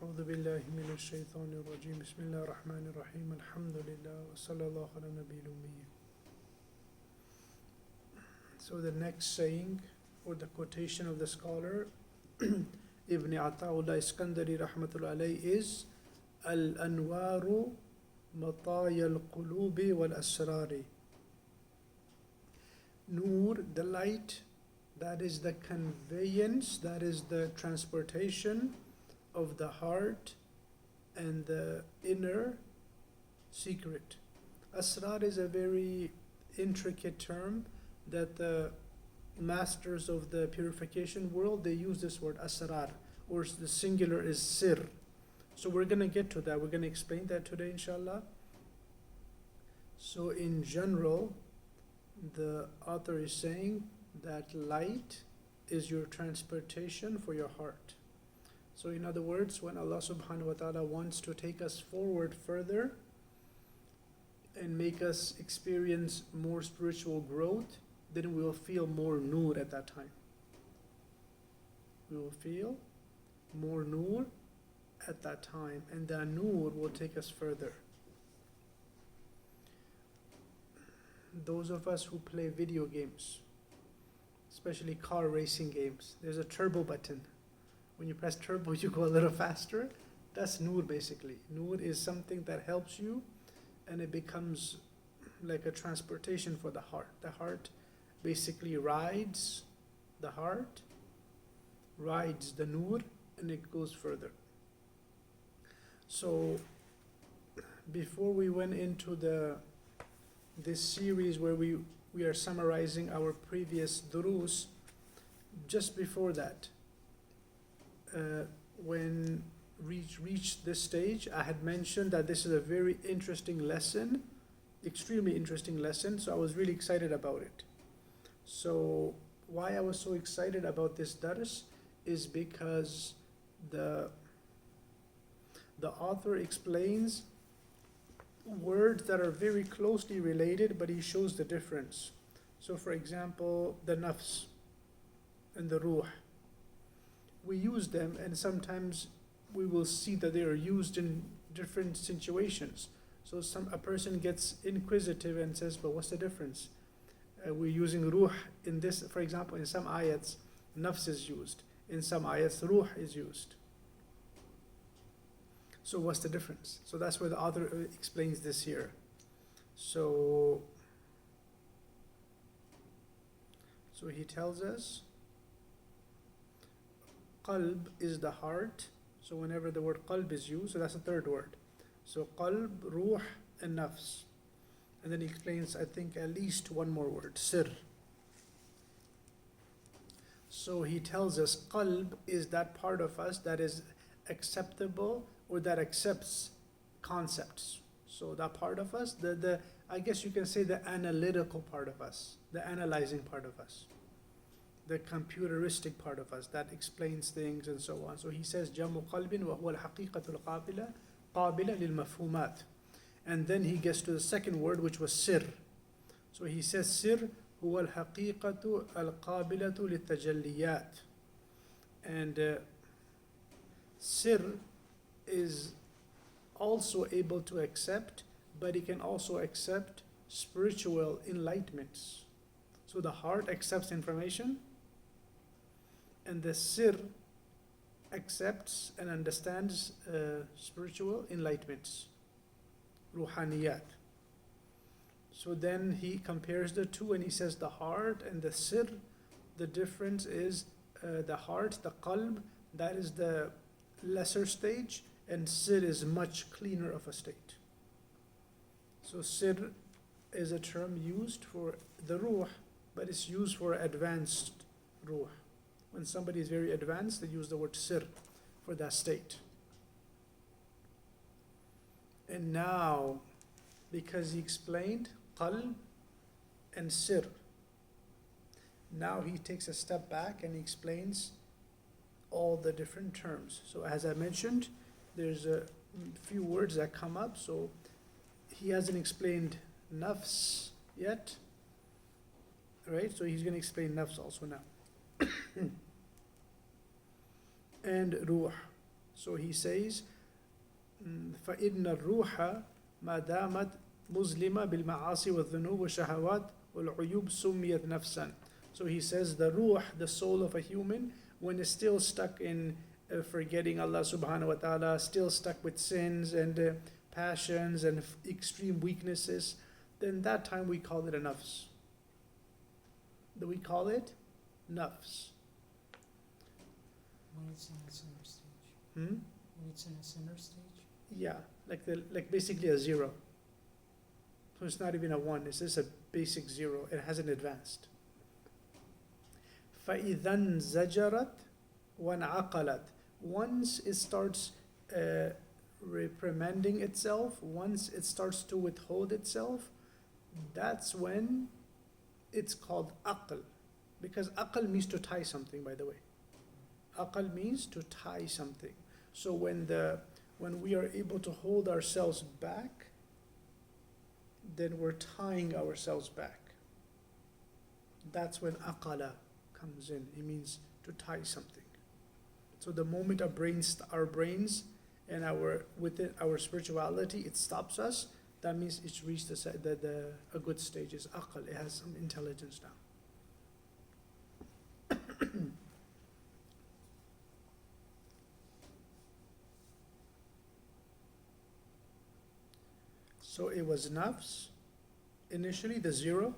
أعوذ بالله من الشيطان الرجيم بسم الله الرحمن الرحيم الحمد لله وصلى الله على نبي الأمي. So the next saying or the quotation of the scholar Ibn Ata'ullah Iskandari rahmatullah alayhi is Al-Anwaru Mataya al-Qulubi wal-Asrari. Nur, the light, that is the conveyance, that is the transportation of the heart and the inner secret. Asrar is a very intricate term that the masters of the purification world, they use this word asrar, or the singular is sirr. So we're going to get to that. We're going to explain that today, inshallah. So in general, the author is saying that light is your transportation for your heart. So in other words, when Allah subhanahu wa ta'ala wants to take us forward further and make us experience more spiritual growth, then we will feel more nur at that time. We will feel more nur at that time, and that nur will take us further. Those of us who play video games, especially car racing games, there's a turbo button. When you press turbo, you go a little faster. That's nur basically. Nur is something that helps you, and it becomes like a transportation for the heart. The heart basically rides the heart, rides the nur, and it goes further. So before we went into this series where we are summarizing our previous durus, just before that, when we reached this stage, I had mentioned that this is a very interesting lesson, extremely interesting lesson, so I was really excited about it. So why I was so excited about this dars is because the author explains words that are very closely related, but he shows the difference. So for example, the Nafs and the Rooh, we use them, and sometimes we will see that they are used in different situations. So a person gets inquisitive and says, but what's the difference? We're using Rooh in this, for example, in some ayats, Nafs is used. In some ayats, Rooh is used. So what's the difference? So that's where the author explains this here. So he tells us, Qalb is the heart. So whenever the word Qalb is used, so that's the third word. So Qalb, Rooh, and Nafs. And then he explains, I think, at least one more word, Sirr. So he tells us Qalb is that part of us that is acceptable or that accepts concepts. So that part of us, I guess you can say the analytical part of us, the analyzing part of us, the computeristic part of us that explains things and so on. So he says, Jamu qalbin wa huwa al-haqiqatul qabila lil-mafhumat. And then he gets to the second word, which was Sirr. So he says, Sirr huwa al-haqiqatu al-qabilatu lit-tajalliyat. And Sirr is also able to accept, but it can also accept spiritual enlightenments. So the heart accepts information, and the Sirr accepts and understands spiritual enlightenments, ruhaniyat. So then he compares the two and he says the heart and the Sirr, the difference is the heart, the Qalb, that is the lesser stage, and Sirr is much cleaner of a state. So Sirr is a term used for the Rooh, but it's used for advanced Rooh. When somebody is very advanced, they use the word Sirr for that state. And now, because he explained Qalb and Sirr, now he takes a step back and he explains all the different terms. So as I mentioned, there's a few words that come up. So he hasn't explained Nafs yet, right? So he's going to explain Nafs also now. And Rooh. So he says, فإن الروح ما دامت مظلمة بالمعاصي والذنوب والشهوات والعيوب سميت نفسا. So he says the ruh, the soul of a human, when it's still stuck in forgetting Allah subhanahu wa ta'ala, still stuck with sins and passions and extreme weaknesses, then that time we call it a nafs. We call it nafs. When it's in a sinner stage. Hmm? When it's in a sinner stage. Yeah, like basically a zero. So it's not even a one, it's just a basic zero. It hasn't advanced. فَإِذَا انزَجَرَتْ وَانْعَقَلَتْ. Once it starts reprimanding itself, once it starts to withhold itself, that's when it's called aql. Because aql means to tie something, by the way. Aql means to tie something. So when we are able to hold ourselves back, then we're tying ourselves back. That's when aqala comes in. It means to tie something. So the moment our brains and within our spirituality, it stops us, that means it's reached a good stage. It's aqal. It has some intelligence now. So it was nafs, initially the zero,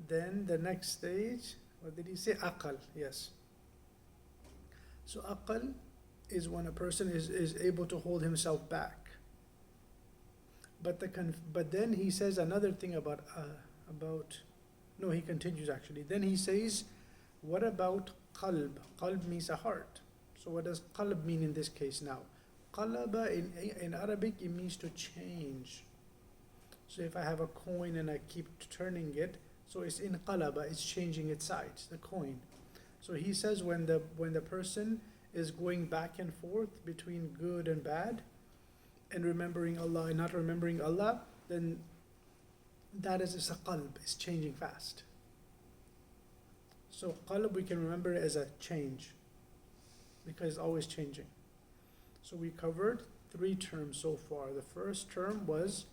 then the next stage, what did he say? Aqal, yes. So aqal is when a person is able to hold himself back. But then he says another thing no, he continues actually. Then he says, what about qalb? Qalb means a heart. So what does qalb mean in this case now? Qalaba in Arabic, it means to change. So if I have a coin and I keep turning it, so it's in qalaba, it's changing its sides, the coin. So he says when the person is going back and forth between good and bad, and remembering Allah and not remembering Allah, then that is a qalb, it's changing fast. So qalb we can remember it as a change, because it's always changing. So we covered 3 terms so far. The first term was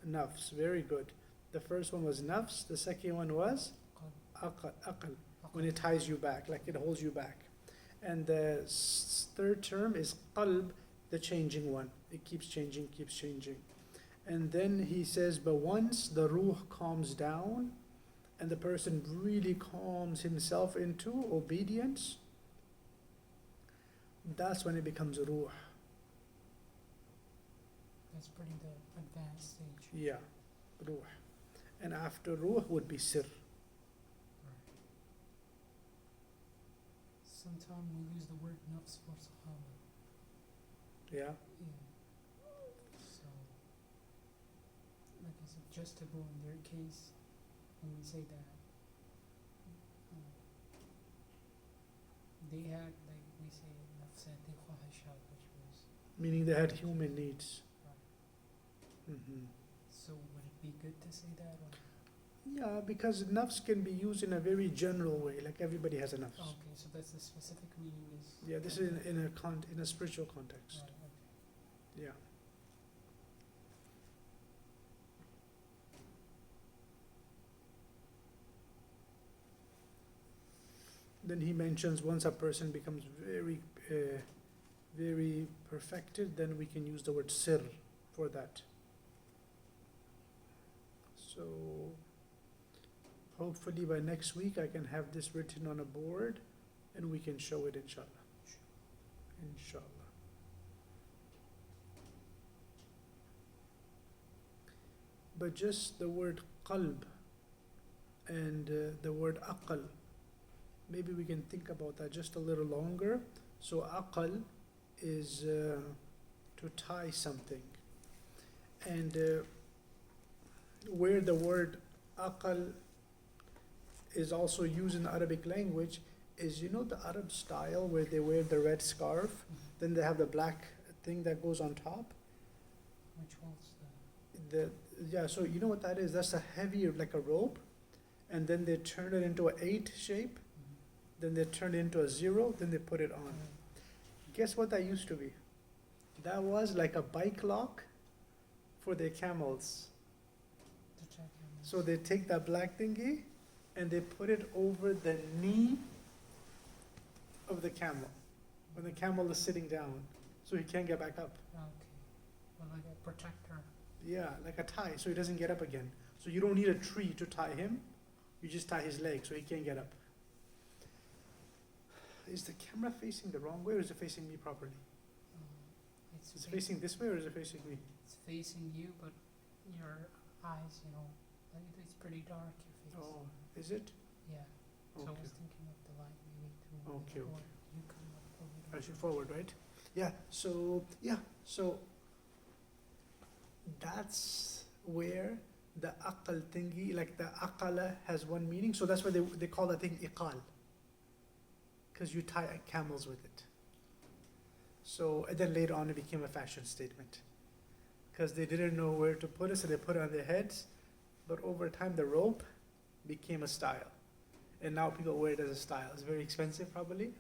nafs, very good. The first one was nafs, the second one was aqal, when it ties you back, like it holds you back. And the third term is qalb, the changing one. It keeps changing. And then he says, but once the ruh calms down and the person really calms himself into obedience, that's when it becomes ruh. That's pretty the advanced stage. Yeah, ruh. And after ruh would be sirr. Sometimes we use the word nafs for sahaba. Yeah. Yeah. So, like, it's adjustable in their case when we say that. They had, like we say, nafsati khwahishat, which was. Meaning they had human needs. Right. Mm-hmm. So would it be good to say that? Or? Yeah, because nafs can be used in a very general way, like everybody has a nafs. Oh, okay, so that's the specific meaning is. Yeah, this is in a spiritual context. Right, okay. Yeah. Then he mentions once a person becomes very perfected, then we can use the word sirr for that. So hopefully by next week I can have this written on a board and we can show it, inshallah. Inshallah. But just the word qalb and the word aqal, maybe we can think about that just a little longer. So aqal is to tie something. And where the word aqal is also used in the Arabic language is, you know, the Arab style where they wear the red scarf, then they have the black thing that goes on top. Which one's Yeah, so you know what that is? That's a heavier, like a rope, and then they turn it into an 8 shape, then they turn it into a 0, then they put it on. Guess what that used to be? That was like a bike lock for their camels. To check him. So they take that black thingy and they put it over the knee of the camel when the camel is sitting down, so he can't get back up. Okay. Well, like a protector. Yeah, like a tie, so he doesn't get up again. So you don't need a tree to tie him. You just tie his leg so he can't get up. Is the camera facing the wrong way or is it facing me properly? It's Is it facing this way or is it facing me? It's facing you, but your eyes, you know, like it's pretty dark. Your face. Oh, is it? Yeah. So I Okay. was thinking of the light maybe to move Okay, it, or okay. you come up a I little. should forward, right? So that's where the aqal thingy, like the aqala has one meaning, so that's why they call that thing iqal. Because you tie camels with it. So, and then later on it became a fashion statement. Because they didn't know where to put it, so they put it on their heads. But over time the rope became a style. And now people wear it as a style. It's very expensive probably.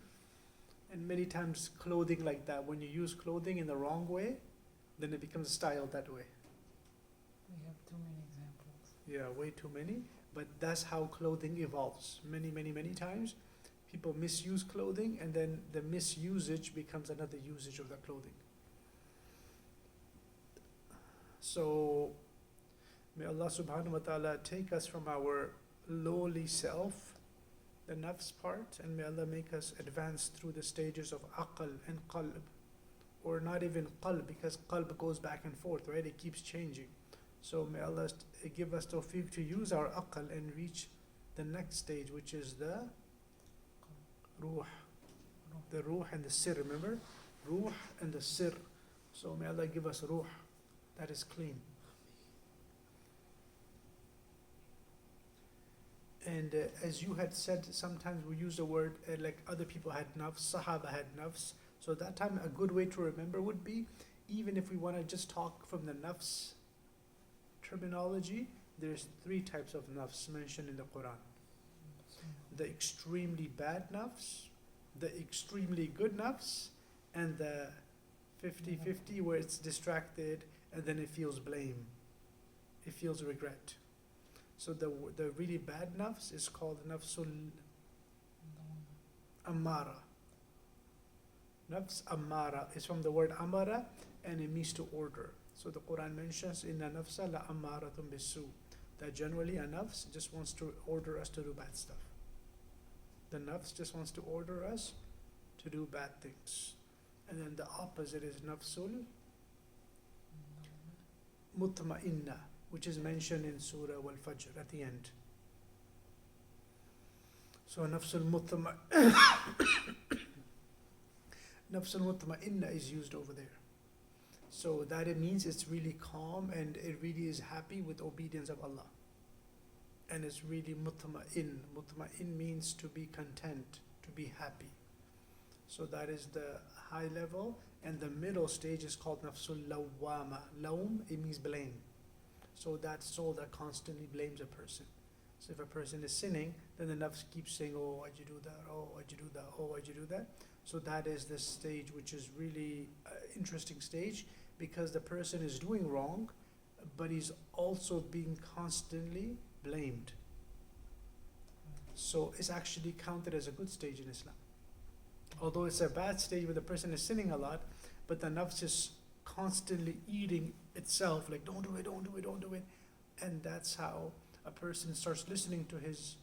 And many times clothing like that, when you use clothing in the wrong way, then it becomes a style that way. We have too many examples. Yeah, way too many. But that's how clothing evolves. Many, many, many times people misuse clothing and then the misusage becomes another usage of the clothing. So may Allah subhanahu wa ta'ala take us from our lowly self, the nafs part, and may Allah make us advance through the stages of aqal and qalb. Or not even qalb, because qalb goes back and forth, right? It keeps changing. So may Allah give us tawfiq to use our aqal and reach the next stage, which is the Rooh. The Rooh and the Sirr, remember? Rooh and the Sirr. So may Allah give us Rooh that is clean. And as you had said, sometimes we use the word like other people had nafs, Sahaba had nafs. So at that time, a good way to remember would be, even if we want to just talk from the nafs terminology, there's 3 types of nafs mentioned in the Quran. The extremely bad nafs, the extremely good nafs, and the 50-50 where it's distracted and then it feels blame. It feels regret. So the really bad nafs is called Nafsul Ammara. Nafs Ammara is from the word Amara and it means to order. So the Quran mentions Inna nafsa la ammaratun bisu, that generally a nafs just wants to order us to do bad stuff. The nafs just wants to order us to do bad things. And then the opposite is Nafsul Mutma'inna, which is mentioned in Surah Al-Fajr at the end. So Nafsul Mutma'inna is used over there. So that it means it's really calm and it really is happy with obedience of Allah. And it's really mutma'in. Mutma'in means to be content, to be happy. So that is the high level. And the middle stage is called Nafsul Lawwama. Lawm, it means blame. So that soul that constantly blames a person. So if a person is sinning, then the nafs keeps saying, oh, why'd you do that? Oh, why'd you do that? Oh, why'd you do that? So that is the stage which is really an interesting stage, because the person is doing wrong, but he's also being constantly blamed. So it's actually counted as a good stage in Islam. Although it's a bad stage where the person is sinning a lot, but the nafs is constantly eating itself, like don't do it, don't do it, don't do it. And that's how a person starts listening to his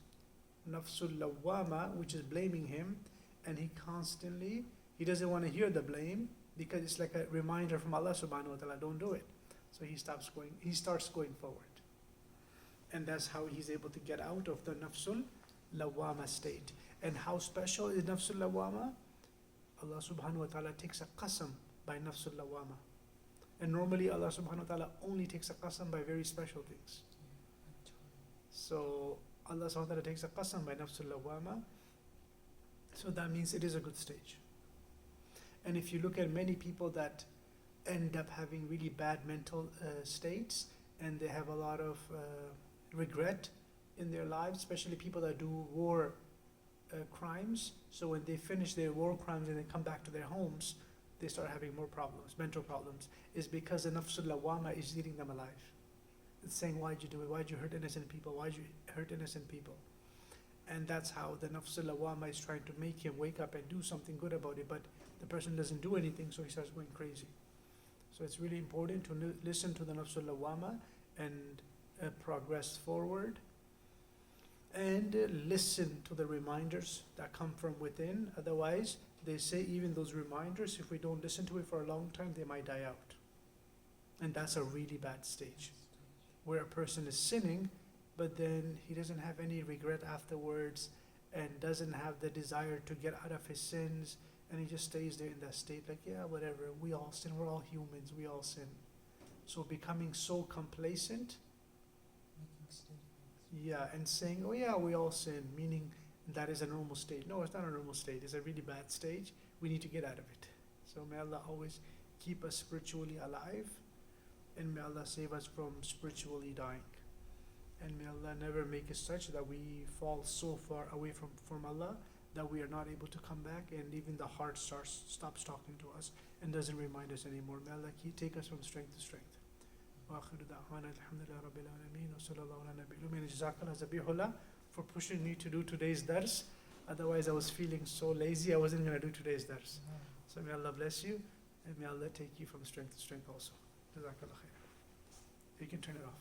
Nafsul Lawwama, which is blaming him, and he doesn't want to hear the blame, because it's like a reminder from Allah subhanahu wa ta'ala, don't do it. So he starts going forward. And that's how he's able to get out of the Nafsul Lawwama state. And how special is Nafsul Lawwama? Allah subhanahu wa ta'ala takes a qasam by Nafsul Lawwama. And normally Allah subhanahu wa ta'ala only takes a qasam by very special things. So Allah subhanahu wa ta'ala takes a qasam by Nafsul Lawwama. So that means it is a good stage. And if you look at many people that end up having really bad mental states, and they have a lot of regret in their lives, especially people that do war crimes. So when they finish their war crimes and they come back to their homes, they start having more problems, mental problems. Is because the Nafsullah is eating them alive. It's saying, why'd you do it? Why'd you hurt innocent people? Why'd you hurt innocent people? And that's how the Nafsullah is trying to make him wake up and do something good about it, but the person doesn't do anything, so he starts going crazy. So it's really important to listen to the Nafsullah and progress forward, and listen to the reminders that come from within. Otherwise, they say even those reminders, if we don't listen to it for a long time, they might die out. And that's a really bad stage, where a person is sinning, but then he doesn't have any regret afterwards and doesn't have the desire to get out of his sins, and he just stays there in that state like, yeah, whatever, we all sin, we're all humans, we all sin. So becoming so complacent, yeah, and saying, oh yeah, we all sin, meaning that is a normal state. No, it's not a normal state, it's a really bad stage. We need to get out of it. So may Allah always keep us spiritually alive, and may Allah save us from spiritually dying. And may Allah never make it such that we fall so far away from Allah that we are not able to come back, and even the heart stops talking to us and doesn't remind us anymore. May Allah take us from strength to strength. وآخر دعوانا الحمد لله رب العالمين وصلى الله على نبي الأمين. Jazakallah Zabi-hullah for pushing me to do today's dars. Otherwise I was feeling so lazy, I wasn't going to do today's dars. So may Allah bless you, and may Allah take you from strength to strength also. Jazakallah khair. You can turn it off.